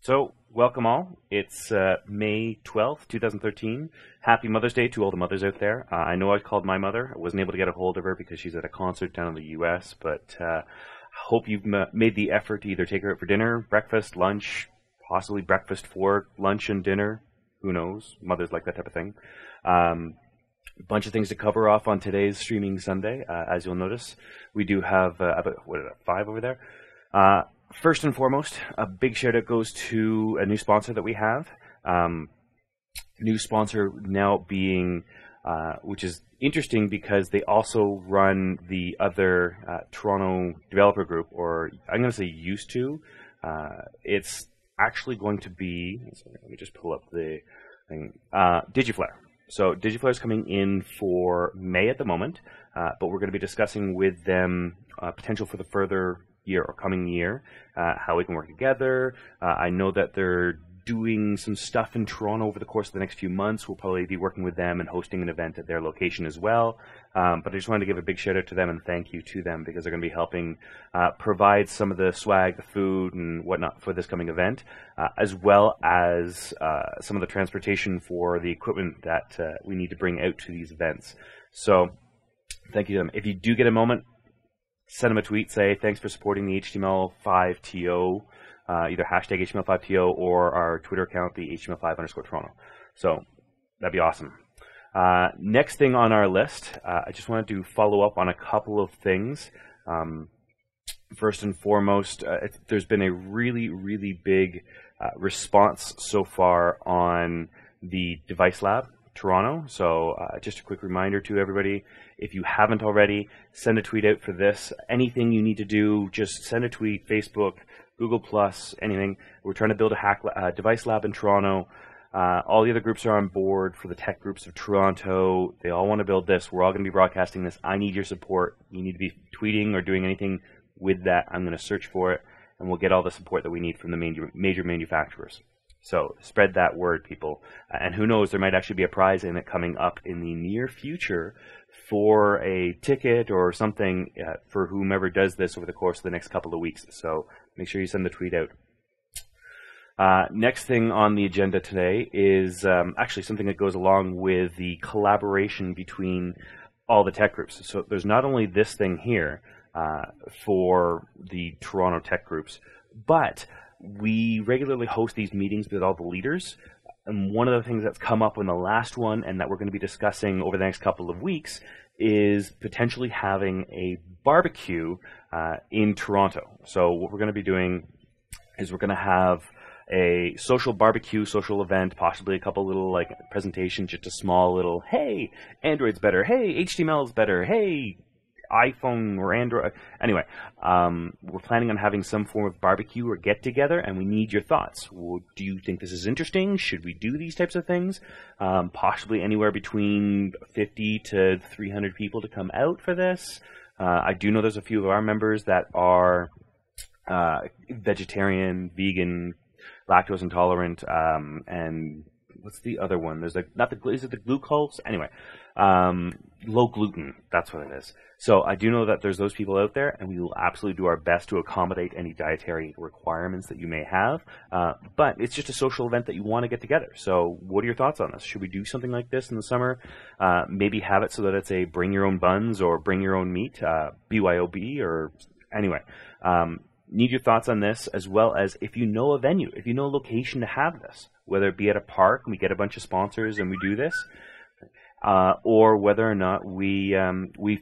So, welcome all. It's May 12th, 2013. Happy Mother's Day to all the mothers out there. I know I called my mother. I wasn't able to get a hold of her because she's at a concert down in the U.S., but hope you've made the effort to either take her out for dinner, breakfast, lunch, possibly breakfast for lunch and dinner. Who knows? Mothers like that type of thing. A bunch of things to cover off on today's Streaming Sunday. As you'll notice, we do have about 5 over there. First and foremost, a big shout out goes to a new sponsor that we have. New sponsor now being, which is interesting because they also run the other Toronto developer group, or I'm going to say used to. It's actually going to be, let me just pull up the thing, DigiFlare. So DigiFlare is coming in for May at the moment, but we're going to be discussing with them potential for the further year or coming year, how we can work together. I know that they're doing some stuff in Toronto over the course of the next few months. We'll probably be working with them and hosting an event at their location as well. But I just wanted to give a big shout out to them and thank you to them because they're going to be helping provide some of the swag, the food, and whatnot for this coming event, as well as some of the transportation for the equipment that we need to bring out to these events. So thank you to them. If you do get a moment, send them a tweet, say thanks for supporting the HTML5TO, either hashtag HTML5TO or our Twitter account, the HTML5_Toronto. So that'd be awesome. Next thing on our list, I just wanted to follow up on a couple of things. First and foremost, there's been a really, really big response so far on the Device Lab Toronto. So just a quick reminder to everybody, if you haven't already, send a tweet out for this. Anything you need to do, just send a tweet, Facebook, Google+, anything. We're trying to build a Device Lab in Toronto. All the other groups are on board for the tech groups of Toronto. They all want to build this. We're all going to be broadcasting this. I need your support. You need to be tweeting or doing anything with that. I'm going to search for it, and we'll get all the support that we need from the major manufacturers. So spread that word, people. And who knows, there might actually be a prize in it coming up in the near future for a ticket or something for whomever does this over the course of the next couple of weeks. So make sure you send the tweet out. Next thing on the agenda today is actually something that goes along with the collaboration between all the tech groups. So there's not only this thing here for the Toronto tech groups, but we regularly host these meetings with all the leaders. And one of the things that's come up in the last one and that we're going to be discussing over the next couple of weeks is potentially having a barbecue in Toronto. So what we're going to be doing is we're going to have a social barbecue, social event, possibly a couple little like presentations, just a small little, hey, Android's better, hey, HTML's better, hey, iPhone or Android. Anyway, we're planning on having some form of barbecue or get-together, and we need your thoughts. Well, do you think this is interesting? Should we do these types of things? Possibly anywhere between 50 to 300 people to come out for this. I do know there's a few of our members that are vegetarian, vegan, lactose intolerant, and what's the other one? There's is it the glucose? Anyway, low gluten. That's what it is. So I do know that there's those people out there, and we will absolutely do our best to accommodate any dietary requirements that you may have. But it's just a social event that you want to get together. So what are your thoughts on this? Should we do something like this in the summer? Maybe have it so that it's a bring your own buns or bring your own meat, BYOB, or anyway. Need your thoughts on this, as well as if you know a venue, if you know a location to have this, whether it be at a park and we get a bunch of sponsors and we do this, or whether or not we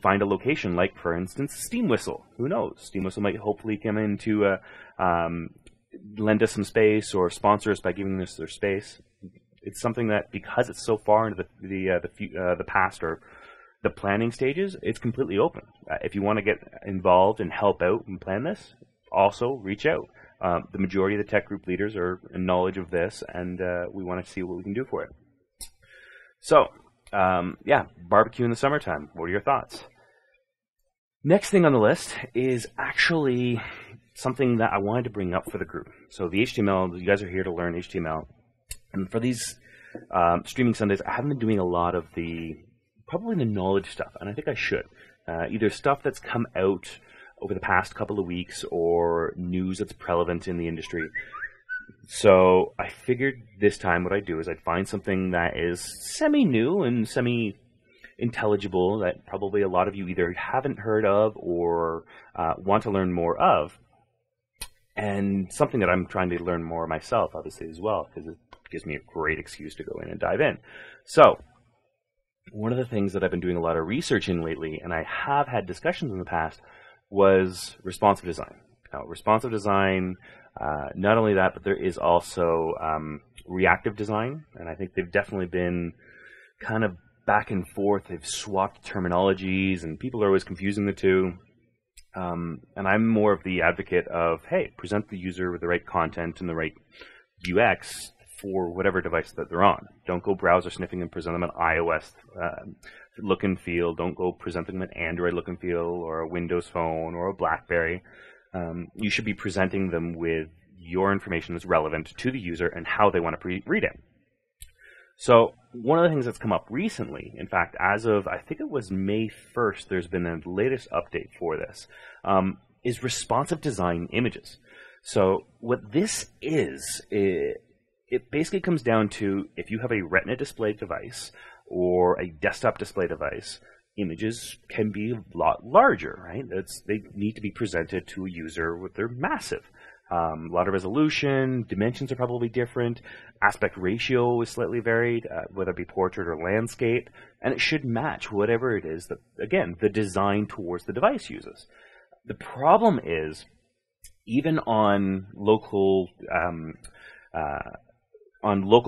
find a location, like for instance Steam Whistle. Who knows? Steam Whistle might hopefully come in to lend us some space or sponsor us by giving us their space. It's something that, because it's so far into the past or the planning stages, it's completely open. If you want to get involved and help out and plan this, also reach out. The majority of the tech group leaders are in knowledge of this, and we want to see what we can do for it. So, barbecue in the summertime. What are your thoughts? Next thing on the list is actually something that I wanted to bring up for the group. So the HTML, you guys are here to learn HTML. And for these Streaming Sundays, I haven't been doing a lot of probably the knowledge stuff, and I think I should. Either stuff that's come out over the past couple of weeks or news that's prevalent in the industry. So I figured this time what I'd do is I'd find something that is semi-new and semi-intelligible that probably a lot of you either haven't heard of or want to learn more of, and something that I'm trying to learn more myself, obviously, as well, because it gives me a great excuse to go in and dive in. So one of the things that I've been doing a lot of research in lately, and I have had discussions in the past, was responsive design. Now, responsive design, not only that, but there is also reactive design, and I think they've definitely been kind of back and forth. They've swapped terminologies, and people are always confusing the two. And I'm more of the advocate of, hey, present the user with the right content and the right UX for whatever device that they're on. Don't go browser sniffing and present them an iOS look and feel. Don't go present them an Android look and feel or a Windows phone or a BlackBerry. You should be presenting them with your information that's relevant to the user and how they want to read it. So one of the things that's come up recently, in fact, as of, I think it was May 1st, there's been a latest update for this, is responsive design images. So what this is, it basically comes down to if you have a Retina display device or a desktop display device, images can be a lot larger, right? They need to be presented to a user with their massive. A lot of resolution, dimensions are probably different, aspect ratio is slightly varied, whether it be portrait or landscape, and it should match whatever it is that, again, the design towards the device uses. The problem is, even on local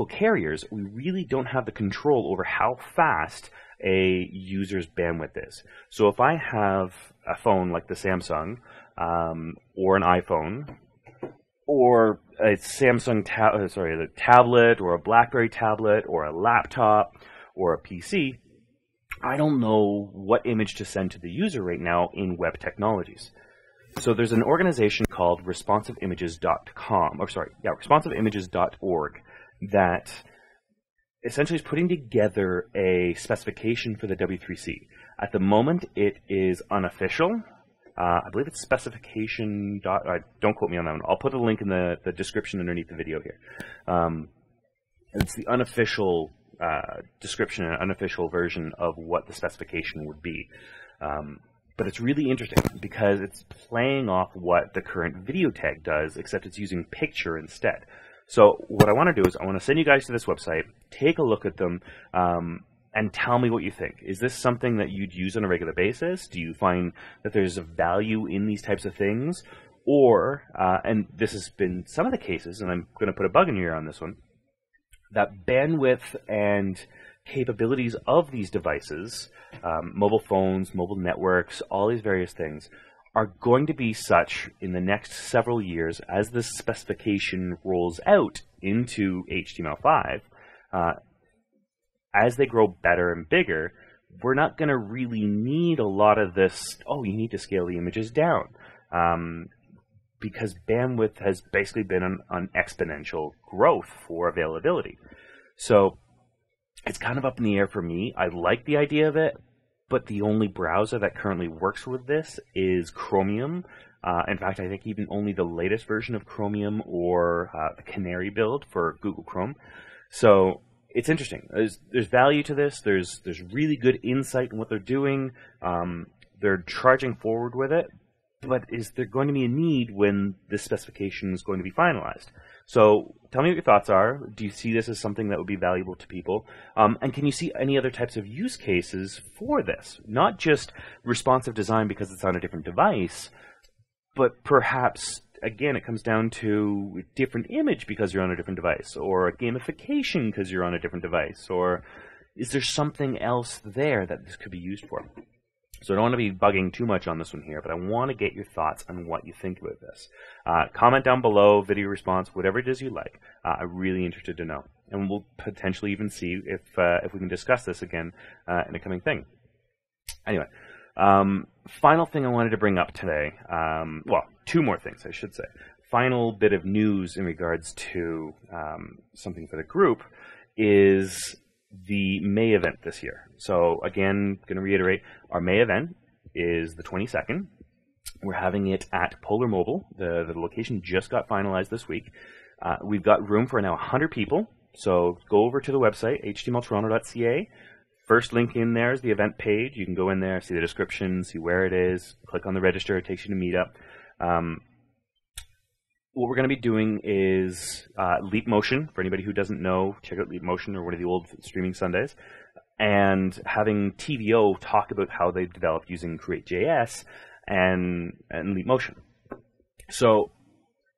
carriers, we really don't have the control over how fast a user's bandwidth is. So if I have a phone like the Samsung, or an iPhone, or a Samsung the tablet, or a BlackBerry tablet, or a laptop, or a PC, I don't know what image to send to the user right now in web technologies. So there's an organization called responsiveimages.org that essentially is putting together a specification for the W3C. At the moment, it is unofficial. I believe it's specification. Don't quote me on that one. I'll put a link in the description underneath the video here. It's the unofficial description and unofficial version of what the specification would be. But it's really interesting because it's playing off what the current video tag does, except it's using picture instead. So what I want to do is I want to send you guys to this website, take a look at them, and tell me what you think. Is this something that you'd use on a regular basis? Do you find that there's a value in these types of things? Or, and this has been some of the cases, and I'm going to put a bug in your ear on this one, that bandwidth and capabilities of these devices, mobile phones, mobile networks, all these various things, are going to be such in the next several years as this specification rolls out into HTML5, as they grow better and bigger, we're not going to really need a lot of this, oh, you need to scale the images down, because bandwidth has basically been on exponential growth for availability. So it's kind of up in the air for me. I like the idea of it, but the only browser that currently works with this is Chromium. In fact, I think even only the latest version of Chromium or the Canary build for Google Chrome. So it's interesting. There's value to this. There's really good insight in what they're doing. They're charging forward with it. But is there going to be a need when this specification is going to be finalized? So tell me what your thoughts are. Do you see this as something that would be valuable to people? And can you see any other types of use cases for this? Not just responsive design because it's on a different device, but perhaps, again, it comes down to a different image because you're on a different device, or a gamification because you're on a different device, or is there something else there that this could be used for? So I don't want to be bugging too much on this one here, but I want to get your thoughts on what you think about this. Comment down below, video response, whatever it is you like. I'm really interested to know. And we'll potentially even see if we can discuss this again in a coming thing. Anyway, final thing I wanted to bring up today, well, two more things, I should say. Final bit of news in regards to something for the group is the May event this year. So again, going to reiterate, our May event is the 22nd. We're having it at Polar Mobile. The location just got finalized this week. We've got room for now 100 people, so go over to the website, htmltoronto.ca. First link in there is the event page. You can go in there, see the description, see where it is, click on the register, it takes you to Meetup. What we're going to be doing is Leap Motion. For anybody who doesn't know, check out Leap Motion or one of the old streaming Sundays. And having TVO talk about how they've developed using Create.js and Leap Motion. So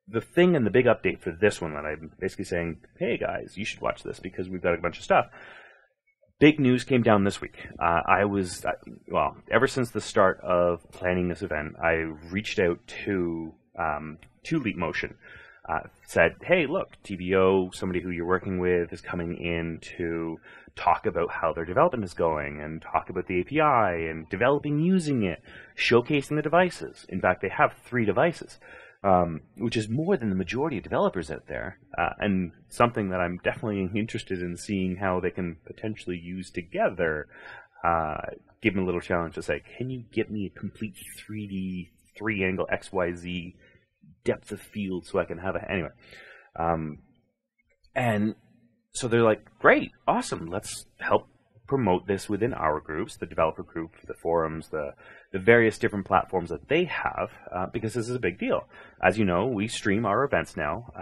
the thing and the big update for this one that I'm basically saying, hey guys, you should watch this because we've got a bunch of stuff. Big news came down this week. Ever since the start of planning this event, I reached out to Leap Motion. Said, hey, look, TVO, somebody who you're working with, is coming in to talk about how their development is going and talk about the API and developing using it, showcasing the devices. In fact, they have 3 devices, which is more than the majority of developers out there, and something that I'm definitely interested in seeing how they can potentially use together. Give them a little challenge to say, can you get me a complete 3D 3-angle XYZ depth of field so I can have it anyway. And so they're like, great, awesome, let's help promote this within our groups, the developer group, the forums, the various different platforms that they have, because this is a big deal. As you know, we stream our events now.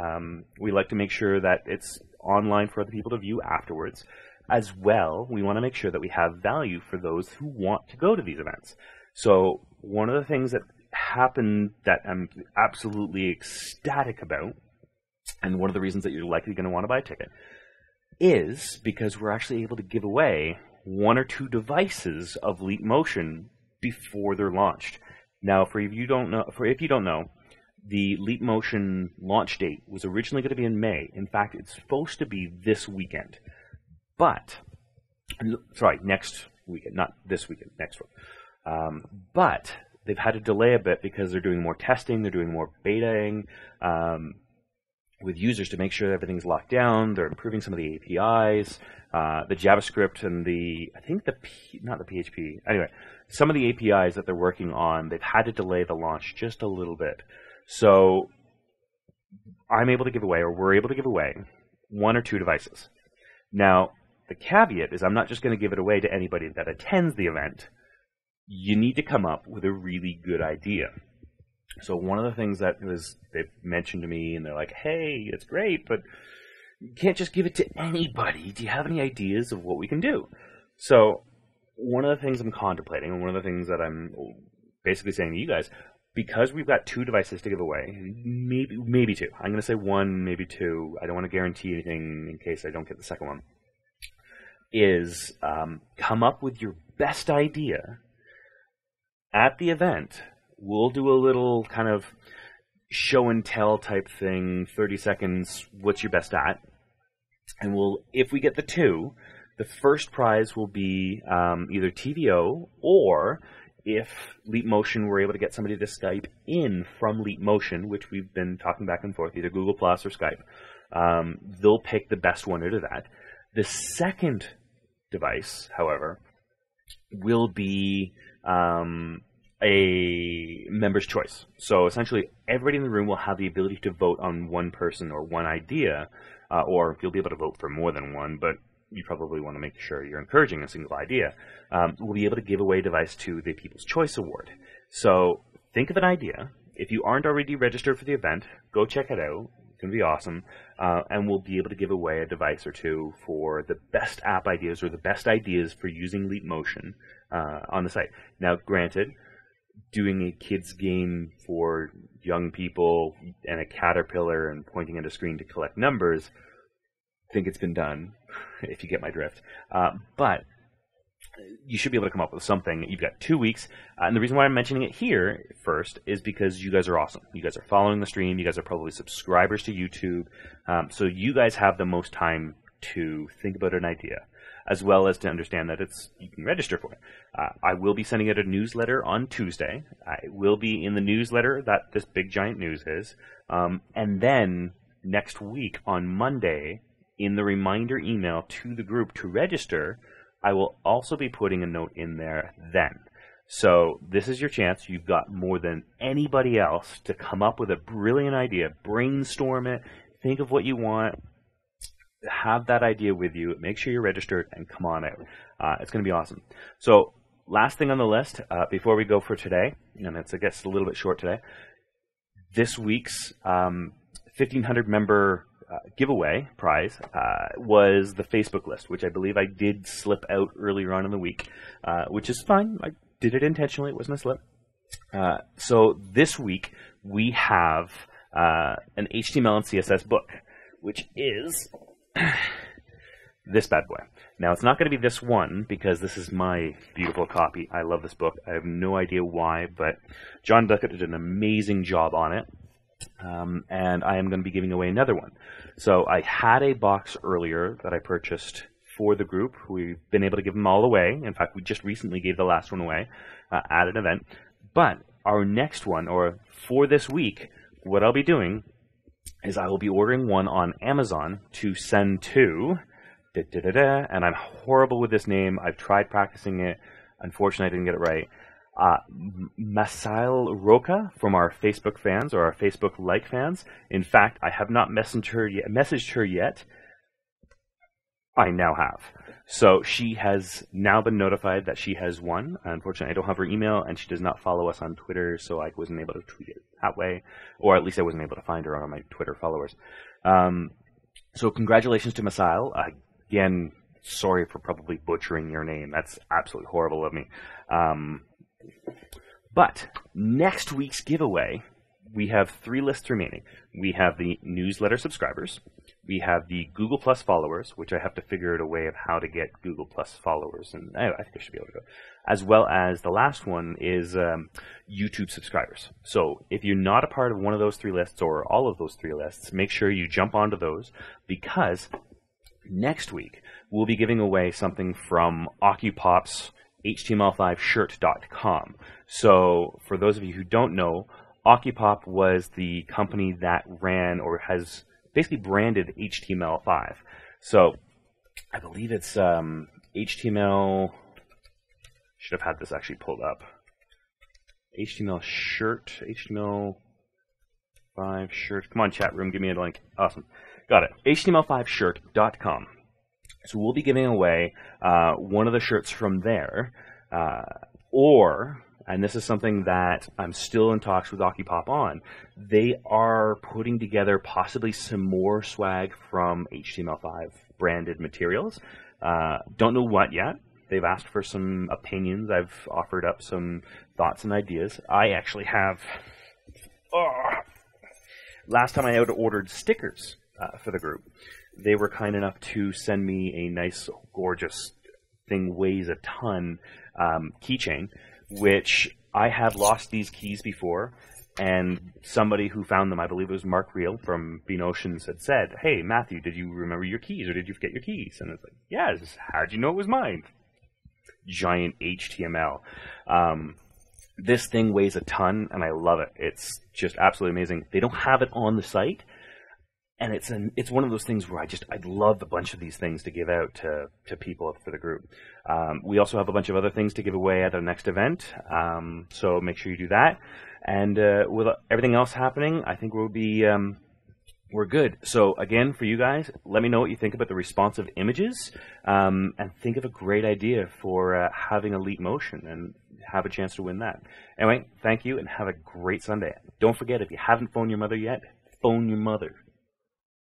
We like to make sure that it's online for other people to view afterwards. As well, we want to make sure that we have value for those who want to go to these events. So one of the things that happened that I'm absolutely ecstatic about, and one of the reasons that you're likely going to want to buy a ticket, is because we're actually able to give away 1 or 2 devices of Leap Motion before they're launched. Now, if you don't know, the Leap Motion launch date was originally going to be in May. In fact, it's supposed to be this weekend. Next weekend, not this weekend, next one. But they've had to delay a bit because they're doing more testing, they're doing more betaing with users to make sure everything's locked down. They're improving some of the APIs, the JavaScript, and not the PHP. Anyway, some of the APIs that they're working on, they've had to delay the launch just a little bit. So we're able to give away 1 or 2 devices. Now, the caveat is I'm not just going to give it away to anybody that attends the event. You need to come up with a really good idea. So one of the things that they've mentioned to me, and they're like, hey, it's great, but you can't just give it to anybody. Do you have any ideas of what we can do? So one of the things I'm contemplating, and one of the things that I'm basically saying to you guys, because we've got 2 devices to give away, maybe 2. I'm going to say 1, maybe 2. I don't want to guarantee anything in case I don't get the second one. Is come up with your best idea at the event. We'll do a little kind of show and tell type thing, 30 seconds, what's your best at? And if we get the 2, the first prize will be either TVO, or if Leap Motion were able to get somebody to Skype in from Leap Motion, which we've been talking back and forth, either Google Plus or Skype, they'll pick the best one out of that. The second device, however, will be a member's choice. So essentially, everybody in the room will have the ability to vote on one person or one idea, or you'll be able to vote for more than one, but you probably want to make sure you're encouraging a single idea. We'll be able to give away a device to the People's Choice Award. So think of an idea. If you aren't already registered for the event, go check it out. It's going to be awesome. And we'll be able to give away a device or 2 for the best app ideas or the best ideas for using Leap Motion on the site. Now, granted, doing a kids game for young people and a caterpillar and pointing at a screen to collect numbers, I think it's been done, if you get my drift. But you should be able to come up with something. You've got 2 weeks. And the reason why I'm mentioning it here first is because you guys are awesome. You guys are following the stream. You guys are probably subscribers to YouTube. So you guys have the most time to think about an idea, as well as to understand that you can register for it. I will be sending out a newsletter on Tuesday. I will be in the newsletter that this big giant news is. And then next week on Monday, in the reminder email to the group to register, I will also be putting a note in there then. So this is your chance. You've got more than anybody else to come up with a brilliant idea, brainstorm it, think of what you want, have that idea with you, make sure you're registered, and come on out. It's going to be awesome. So last thing on the list before we go for today, and it's, I guess, a little bit short today, this week's 1,500 member giveaway prize was the Facebook list, which I believe I did slip out earlier on in the week, which is fine. I did it intentionally. It wasn't a slip. So this week we have an HTML and CSS book, which is this bad boy. Now, it's not going to be this one because this is my beautiful copy. I love this book. I have no idea why, but John Duckett did an amazing job on it. And I am going to be giving away another one. So I had a box earlier that I purchased for the group. We've been able to give them all away. In fact, we just recently gave the last one away at an event. But our next one, or for this week, what I'll be doing is I will be ordering one on Amazon to send to, and I'm horrible with this name. I've tried practicing it. Unfortunately, I didn't get it right. Masail Roca from our Facebook fans, or our Facebook like fans. In fact, I have not messaged her yet. I now have. So she has now been notified that she has won. Unfortunately, I don't have her email, and she does not follow us on Twitter, so I wasn't able to tweet it that way, or at least I wasn't able to find her on my Twitter followers. So congratulations to Masail. Again, sorry for probably butchering your name. That's absolutely horrible of me. But next week's giveaway, we have 3 lists remaining. We have the newsletter subscribers. We have the Google Plus followers, which I have to figure out a way of how to get Google Plus followers, and I think I should be able to go. As well as the last one is YouTube subscribers. So if you're not a part of one of those 3 lists, or all of those 3 lists, make sure you jump onto those, because next week we'll be giving away something from Occupop's HTML5shirt.com. So for those of you who don't know, Occupop was the company that ran, or has basically branded HTML5. So I believe it's HTML, should have had this actually pulled up. HTML shirt, HTML5 shirt. Come on, chat room, give me a link. Awesome. Got it. HTML5shirt.com. So we'll be giving away one of the shirts from there, and this is something that I'm still in talks with Occupop on, they are putting together possibly some more swag from HTML5 branded materials. Don't know what yet. They've asked for some opinions. I've offered up some thoughts and ideas. I actually have, last time I ordered stickers for the group, they were kind enough to send me a nice, gorgeous thing, weighs a ton keychain, which I have lost these keys before, and somebody who found them, I believe it was Mark Reel from Bean Oceans, had said, "Hey, Matthew, did you remember your keys, or did you forget your keys?" And it's like, "Yes, how'd you know it was mine?" Giant HTML. This thing weighs a ton, and I love it. It's just absolutely amazing. They don't have it on the site, and it's one of those things where I'd love a bunch of these things to give out to people for the group. We also have a bunch of other things to give away at our next event, so make sure you do that. And with everything else happening, I think we're good. So again, for you guys, let me know what you think about the responsive images, and think of a great idea for having a Leap Motion, and have a chance to win that. Anyway, thank you, and have a great Sunday. Don't forget, if you haven't phoned your mother yet, phone your mother.